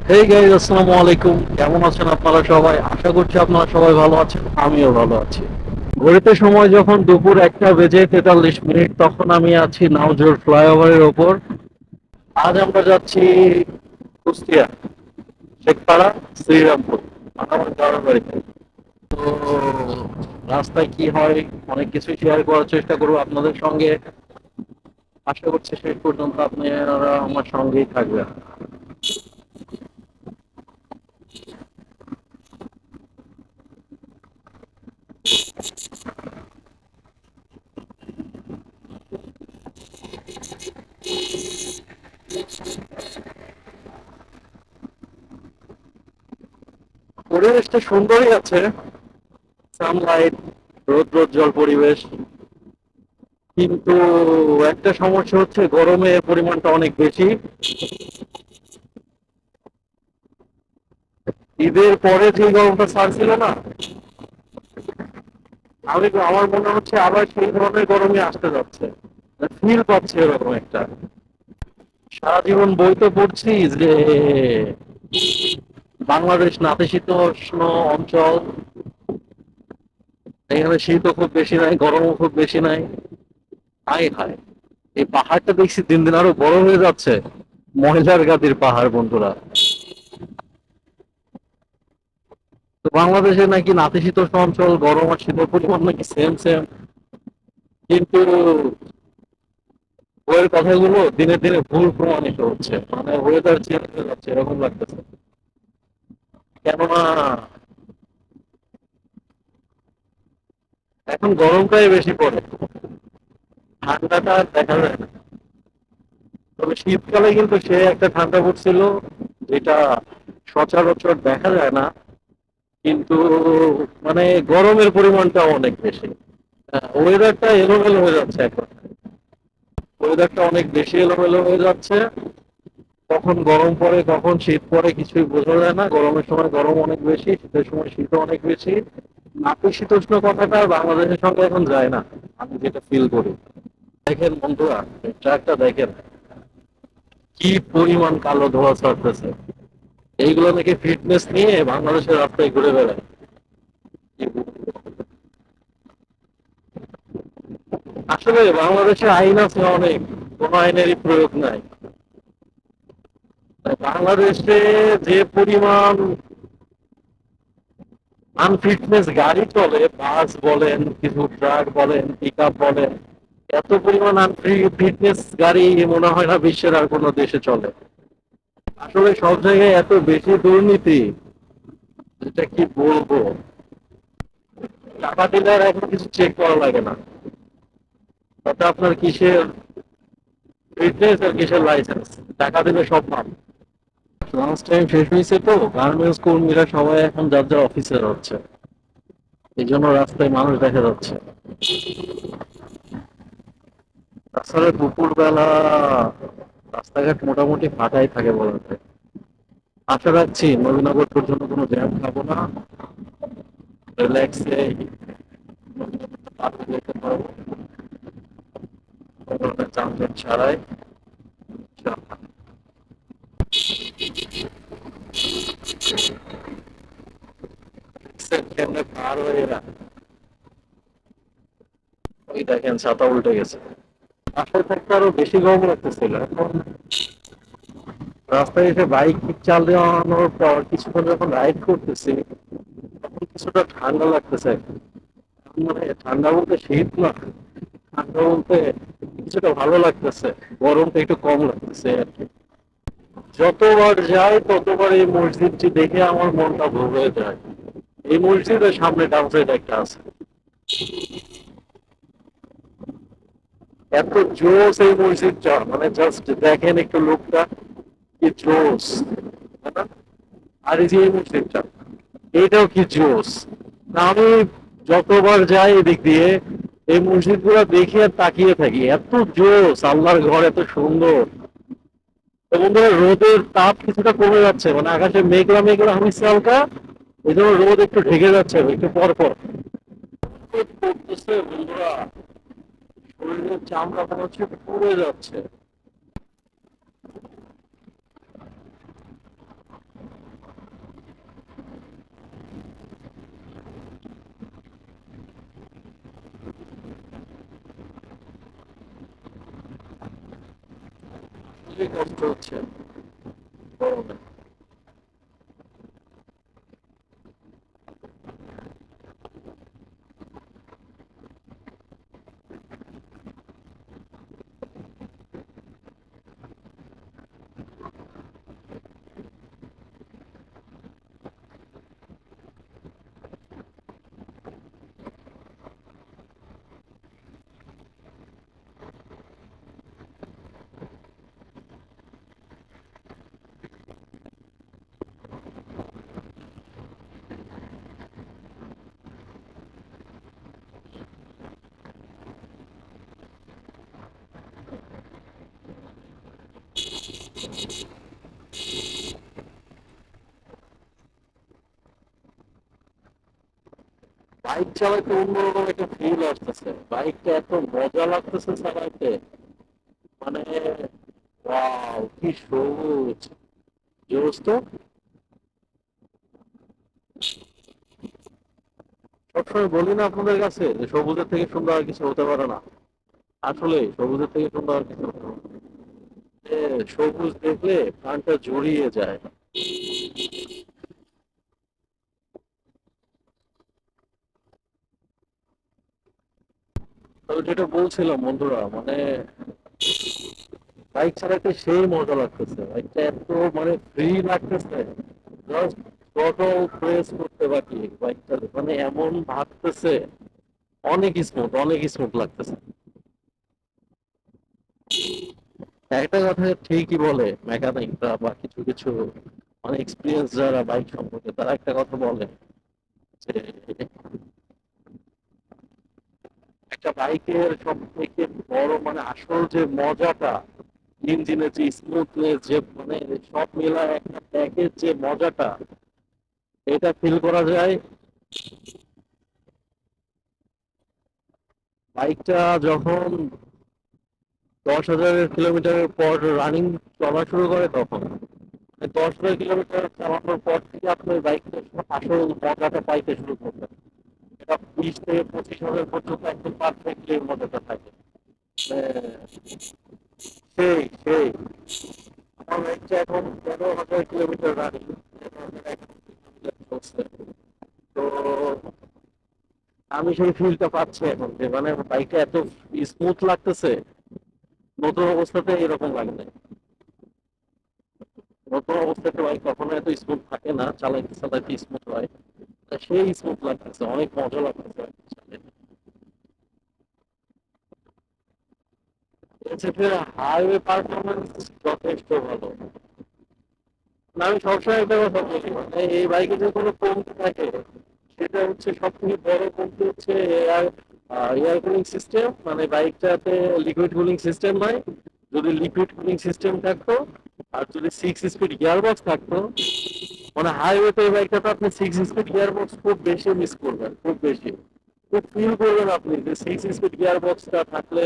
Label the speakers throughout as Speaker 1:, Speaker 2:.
Speaker 1: Hey guys, আসসালামু আলাইকুম। কেমন আছেন আপনারা সবাই? আশা করছি আপনারা সবাই ভালো আছেন, আমিও ভালো আছি। ঘড়িতে সময় যখন দুপুর 1:43 তখন আমি আছি নাওজোর ফ্লাইওভারের ওপর। আজ আমরা যাচ্ছি কুষ্টিয়া, শেখপাড়া, শ্রীরামপুর, আমার গ্রামের বাড়িতে। তো রাস্তায় কি হয় অনেক কিছু শেয়ার করার চেষ্টা করবো আপনাদের সঙ্গে। আশা করছি শেষ পর্যন্ত আপনারা আমার সঙ্গেই থাকবেন। পরিবেশটা সুন্দরই আছে, সানলাইট, রৌদ্রোজ্জ্বল পরিবেশ। কিন্তু একটা সমস্যা হচ্ছে গরমের পরিমাণটা অনেক বেশি। ঈদের পরে যে গরমটা ছাড়ছিল না, আমার মনে হচ্ছে আবার সেই ধরনের গরমই আসতে যাচ্ছে। ফিল পাচ্ছে এরকম একটা। সারা জীবন বই তো পড়ছি যে বাংলাদেশ নাতিশীতোষ্ণ অঞ্চল, এখানে শীতও খুব বেশি নাই, গরমও খুব বেশি নাই। হাই হাই, এই পাহাড়টা দেখছি দিন দিন আরো বড় হয়ে যাচ্ছে। মহিলার গাদির পাহাড় বন্ধুরা। তো বাংলাদেশে নাকি নাতিশীতোষ্ণ অঞ্চল, গরম আর শীতের পরিমাণ নাকি সেম সেম। কিন্তু বইয়ের কথাগুলো দিনে দিনে ভুল প্রমাণিত হচ্ছে, মানে ওয়েদার চেঞ্জ হয়ে যাচ্ছে এরকম লাগতেছে। কেননা এখন গরমটাই বেশি পড়ে, ঠান্ডাটা আর দেখা যায় না। তবে শীতকালে কিন্তু সে একটা ঠান্ডা পড়ছিল, যেটা সচরাচর দেখা যায় না। কিন্তু মানে গরমের পরিমাণটা অনেক বেশি। ওয়েদারটা এলোমেলো হয়ে যাচ্ছে এখন, ওয়েদারটা অনেক বেশি এলোমেলো হয়ে যাচ্ছে। কখন গরম পড়ে কখন শীত পড়ে কিছুই বোঝা যায় না। গরমের সময় গরম অনেক বেশি, শীতের সময় শীত অনেক বেশি। নাতিশীতোষ্ণ কথাটা বাংলাদেশের সঙ্গে এখন যায় না, আমি যেটা ফিল করি। দেখেন বন্ধুরা, ট্রাকটা দেখেন, কি পরিমাণ কালো ধোঁয়া ছাড়তেছে। এইগুলো নাকি ফিটনেস নিয়ে বাংলাদেশের রাস্তায় ঘুরে বেড়ায়। আসলে বাংলাদেশে আইন আছে অনেক, কোন আইনেরই প্রয়োগ নাই। বাংলাদেশে যে পরিমাণ আনফিটনেস গাড়ি চলে, বাস বলেন, কিছু ট্রাক বলেন, পিক আপ বলেন, এত পরিমাণ আনফিটনেস গাড়ি মনে হয় না বিশ্বের আর কোনো দেশে চলে। আসলে সব জায়গায় এত বেশি দুর্নীতি, এটা কি বলবো। টাকা দিলে আর এখন কিছু চেক করা লাগে না, তাতে আপনার কিসের ফিটনেস আর কিসের লাইসেন্স, টাকা দিলে সব পান। লাঞ্চ টাইম শেষ হয়েছে, তো গার্মেন্টস কর্মীরা সবাই এখন যার যার অফিসে হচ্ছে, এই জন্য রাস্তায় মানুষ দেখা যাচ্ছে। তাছাড়া দুপুর বেলা রাস্তাঘাট মোটামুটি ফাঁকাই থাকে বলা যায়। আশা রাখছি নবীনগর পর্যন্ত কোনো জ্যাম খাবো না, রিল্যাক্সে যেতে পারবো, কোনো ধরনের যানজট ছাড়াই। কেমনে পার হয়ে এরা, ওই দেখেন ছাতা উল্টে গেছে। বাসায় থাকতে আরো বেশি গরম লাগতেছিল, এখন রাস্তায় এসে বাইক চালানোর পর কিছুক্ষণ যখন রাইড করতেছি, তখন কিছুটা ঠান্ডা লাগতেছে। মানে ঠান্ডা বলতে শীত না, ঠান্ডা বলতে কিছুটা ভালো লাগতেছে, গরমটা একটু কম লাগতেছে আর কি। যতবার যাই ততবার এই মসজিদটি দেখে আমার মনটা ভরে হয়ে যায়। এই মসজিদের সামনে ডান সাইড একটা আছে, এত জোস এই মসজিদটা, মানে জাস্ট দেখেন একটু লোকটা, কি জোস, তাই না? আর এই যে এই মসজিদটা, এটাও কি জোস। না, আমি যতবার যাই এদিক দিয়ে এই মসজিদ গুলা দেখে আর তাকিয়ে থাকি, এত জোস, আল্লাহর ঘর এত সুন্দর। তো বন্ধুরা, রোদের তাপ কিছুটা কমে যাচ্ছে, মানে আকাশে মেঘলা মেঘলা হচ্ছে হালকা, এই জন্য রোদ একটু ঢেকে যাচ্ছে একটু পর পর। রোদ পড়তেছে বন্ধুরা, শরীরের চামড়া মনে হচ্ছে পুড়ে যাচ্ছে। খুবই কষ্ট হচ্ছে গরমে। বাইক চালাইতে অন্যরকম একটা ফিল আসতেছে, বাইকটা এত মজা লাগতেছে চালাইতে, মানে ওয়াও কি সবুজ, জোস তো। সবসময় বলি না আপনাদের কাছে যে সবুজের থেকে সুন্দর আর কিছু হতে পারে না, আসলে সবুজের থেকে সুন্দর আর কিছু হতে পারে না। যে সবুজ দেখলে প্রাণটা জুড়িয়ে যায়। তবে যেটা বলছিলাম বন্ধুরা, মানে বাইক চালাতে সেই মজা লাগতেছে, বাইকটা এত মানে ফ্রি লাগতেছে, জাস্ট থ্রটল প্রেস করতে বাকি বাইকটা মানে এমন ভাগতেছে, অনেক স্মুথ লাগতেছে। একটা কথা ঠিকই বলে মেকানিকরা বা কিছু কিছু মানে এক্সপিরিয়েন্স যারা বাইক সম্পর্কে, তারা একটা কথা বলে যে একটা বাইকের সব থেকে বড় মানে আসল যে মজাটা, ইঞ্জিনের যে স্মুথনেস, যে মানে সব মিলায় একটা প্যাকেজ যে মজাটা, এটা ফিল করা যায় বাইকটা যখন 10,000 কিলোমিটারের পর রানিং চলা শুরু করে তখন। 10,000 কিলোমিটার চালানোর পর থেকে আপনার বাইকটা আসল মজাটা পাইতে শুরু করবেন। এটা 20 থেকে 25,000 পর্যন্ত একদম পারফেক্টলি এর মজাটা থাকে। সেই আমার বাইকটা এখন 13,000 কিলোমিটার রানিং, 13,000 চলছে। তো আমি সেই ফিলটা পাচ্ছি এখন, যে মানে বাইকটা এত স্মুথ লাগতেছে, নতুন অবস্থাতে এরকম লাগে না। নতুন অবস্থাতে বাইক কখনো এত স্মুথ থাকে না, চালাইতে চালাইতে স্মুথ হয়, তা সেই স্মুথ লাগতেছে, অনেক মজা লাগতেছে এক্ষেত্রে। হাইওয়ে পারফরমেন্স যথেষ্ট ভালো। না, আমি সবসময় একটা কথা বলি, মানে এই বাইকে যে কোনো কমতি থাকে, সেটা হচ্ছে সব থেকে বড় কমতি হচ্ছে এয়ার এয়ার কুলিং সিস্টেম, মানে বাইকটাতে লিকুইড কুলিং সিস্টেম নাই। যদি লিকুইড কুলিং সিস্টেম থাকতো আর যদি 6 স্পিড গিয়ার বক্স থাকতো, মানে হাইওয়েতে এই বাইকটাতে আপনি 6 স্পিড গিয়ার বক্স খুব বেশি মিস করবেন, খুব বেশি, খুব ফিল করবেন আপনি যে 6 স্পিড গিয়ার বক্সটা থাকলে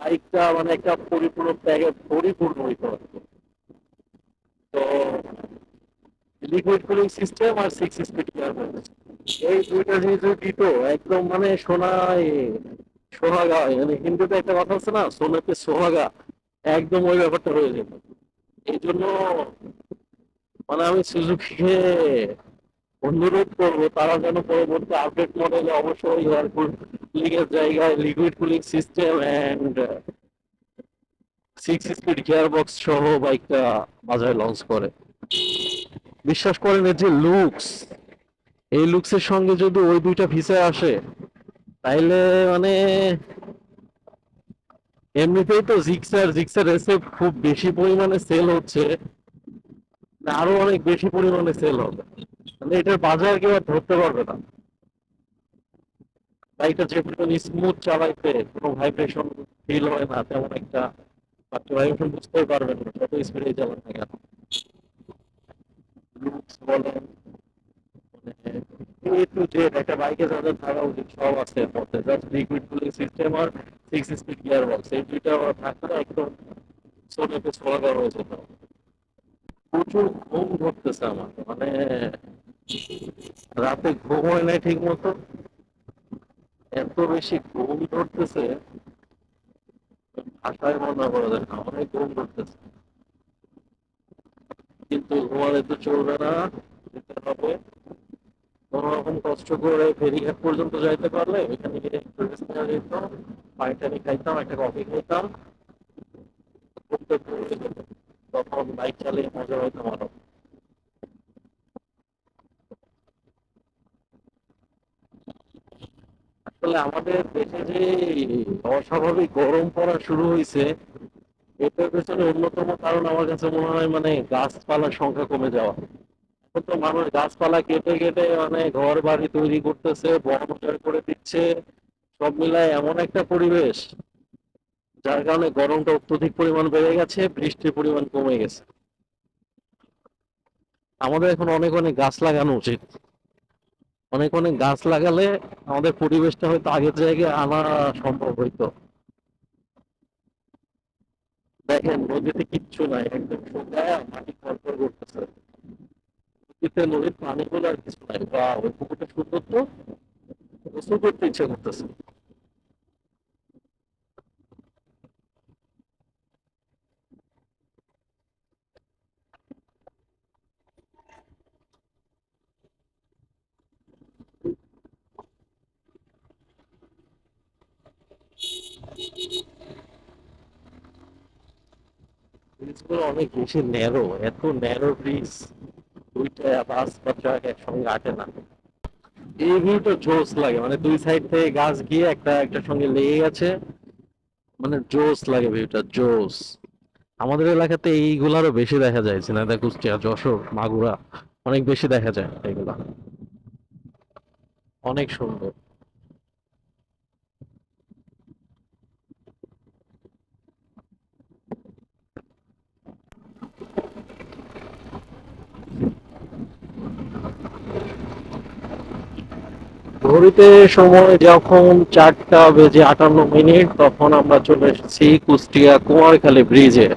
Speaker 1: বাইকটা মানে একটা পরিপূর্ণ প্যাকেজ, পরিপূর্ণ হইতে পারতো। তো লিকুইড কুলিং সিস্টেম আর 6 স্পিড গিয়ার বক্স, এই দুইটা জিনিস যদি দিত, একদম মানে সোনায় সোহাগা, মানে হিন্দিতে একটা কথা আছে না, সোনাতে সোহাগা, একদম ওই ব্যাপারটা হয়ে যেত। এই জন্য মানে আমি সুজুকিকে অনুরোধ করবো তারা যেন পরবর্তী আপডেট মডেলে অবশ্যই এয়ার কুলিং এর জায়গায় liquid cooling system and 6 speed gear box সহ বাইকটা বাজারে লঞ্চ করে। বিশ্বাস করেন এর যে লুকস, এই লুকসের সঙ্গে যদি ওই দুইটা ফিচার আসে, তাইলে মানে এমনিতেই তো জিক্সার জিক্সার এসে খুব বেশি পরিমাণে সেল হচ্ছে, আরো অনেক বেশি পরিমাণে সেল হবে, মানে এটার বাজার কেউ আর ধরতে পারবে না। বাইকটা যে পরিমাণ স্মুথ চালাইতে, কোনো ভাইব্রেশন ফিল হয় না তেমন একটা, আপনি ভাইব্রেশন বুঝতেই পারবেন না যত স্পিডে চালান না কেন। লুকস বলেন, মানে এ টু জেড একটা বাইকে যাদের থাকা উচিত সব আছে এর মধ্যে, জাস্ট লিকুইড কুলিং সিস্টেম আর 6 স্পিড গিয়ার বক্স, এই দুইটা থাকলে একদম সোনাকে সোহাগা হয়ে যেত। প্রচুর ঘুম ধরতেছে আমার, মানে রাতে ঘুম হয় নাই ঠিক মতো, এত বেশি ঘুম ধরতেছে, ভাষায় মনে করা যায় না, অনেক ঘুম ধরতেছে। কিন্তু ঘুমালে তো চলবে না, যেতে হবে। কোনো রকম কষ্ট করে ফেরিঘাট পর্যন্ত যাইতে পারলে ওইখানে গিয়ে একটু রেস্ট নেওয়া যেত, পানি টানি খাইতাম, একটা কফি খাইতাম, ঘুরতে ঘুরতে যেত। তখন বাইক চালিয়ে মজা হইতাম আরো। আসলে আমাদের দেশে যে অস্বাভাবিক গরম পড়া শুরু হয়েছে, এটার পেছনে অন্যতম কারণ আমার কাছে মনে হয় মানে গাছপালার সংখ্যা কমে যাওয়া। এখন তো মানুষ গাছপালা কেটে কেটে মানে ঘর বাড়ি তৈরি করতেছে, বন উজাড় করে দিচ্ছে। সব মিলায় এমন একটা পরিবেশ, যার কারণে গরমটা অত্যধিক পরিমাণ বেড়ে গেছে, বৃষ্টির পরিমাণ কমে গেছে। আমাদের এখন অনেক অনেক গাছ লাগানো উচিত। অনেক অনেক গাছ লাগালে আমাদের পরিবেশটা হয়তো আগের জায়গায় আনা সম্ভব হইতো। দেখেন নদীতে কিচ্ছু নাই, একদম শুকায় মাটি খরখর করতেছে। নদীতে নদীর পানিগুলো আর কিছু নাই, বা ওই পুকুরটা সুন্দর তো, গোসল করতে ইচ্ছা করতেছে। ব্রিজগুলো অনেক বেশি ন্যারো, এত ন্যারো ব্রিজ, দুইটা বাস বা ট্রাক একসঙ্গে আটে না। এই ভিউটা জোস লাগে, মানে দুই সাইড থেকে গাছ গিয়ে একটা একটার সঙ্গে লেগে গেছে, মানে জোস লাগে ভিউটা, জোস। আমাদের এলাকাতে এইগুলারও বেশি দেখা যায়, ঝিনাইদহ, কুষ্টিয়া, যশোর, মাগুরা, অনেক বেশি দেখা যায় এগুলা। অনেক সুন্দর। ঘড়িতে সময় যখন 4টা বেজে 58 মিনিট, তখন আমরা চলে এসেছি কুষ্টিয়া কুমারখালী ব্রিজে।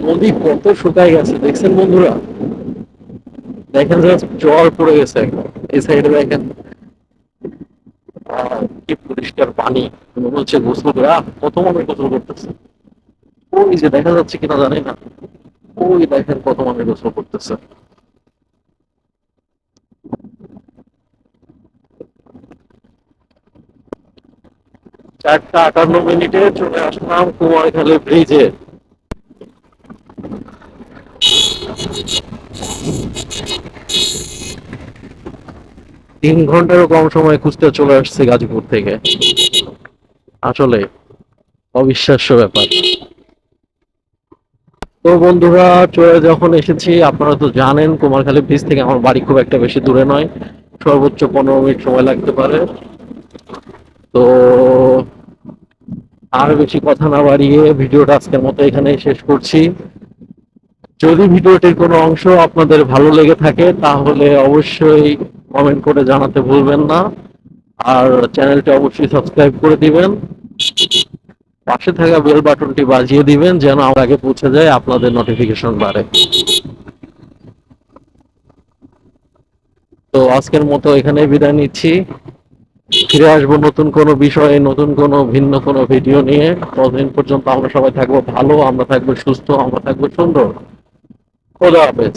Speaker 1: নদী কত শুকায় গেছে দেখছেন বন্ধুরা? দেখেন জাস্ট জল পড়ে গেছে একদম। এই সাইডে দেখেন, কি পরিষ্কার পানি, মনে হচ্ছে গোসল করে কত মানুষ গোসল করতেছে। ওই যে দেখা যাচ্ছে কিনা জানি না, ওই দেখেন কত মানুষ গোসল করতেছে। 4টা 58 মিনিটে চলে আসলাম কুমারখালী ব্রিজে। 3 ঘন্টারও কম সময় খুঁজতে চলে আসছে গাজীপুর থেকে। আসলে অবিশ্বাস্য ব্যাপার। তো বন্ধুরা, চলে যখন এসেছি, আপনারা তো জানেন কুমারখালী ব্রিজ থেকে আমার বাড়ি খুব একটা বেশি দূরে নয়, সর্বোচ্চ 15 মিনিট সময় লাগতে পারে। তো আর বেশি কথা না বাড়িয়ে ভিডিওটা আজকের মতো এখানেই শেষ করছি। যদি ভিডিওটির কোনো অংশ আপনাদের ভালো লেগে থাকে তাহলে অবশ্যই কমেন্ট করে জানাতে ভুলবেন না। আর চ্যানেলটি অবশ্যই সাবস্ক্রাইব করে দিবেন, পাশে থাকা বেল বাটনটি বাজিয়ে দিবেন যেন আমার আগে পৌঁছে যায় আপনাদের নোটিফিকেশন বারে। তো আজকের মতো এখানেই বিদায় নিচ্ছি। ফিরে আসবো নতুন কোনো বিষয়ে, নতুন কোনো ভিন্ন কোনো ভিডিও নিয়ে। ততদিন পর্যন্ত আমরা সবাই থাকবো ভালো, আমরা থাকবো সুস্থ, আমরা থাকবো সুন্দর। খোদা হাফেজ।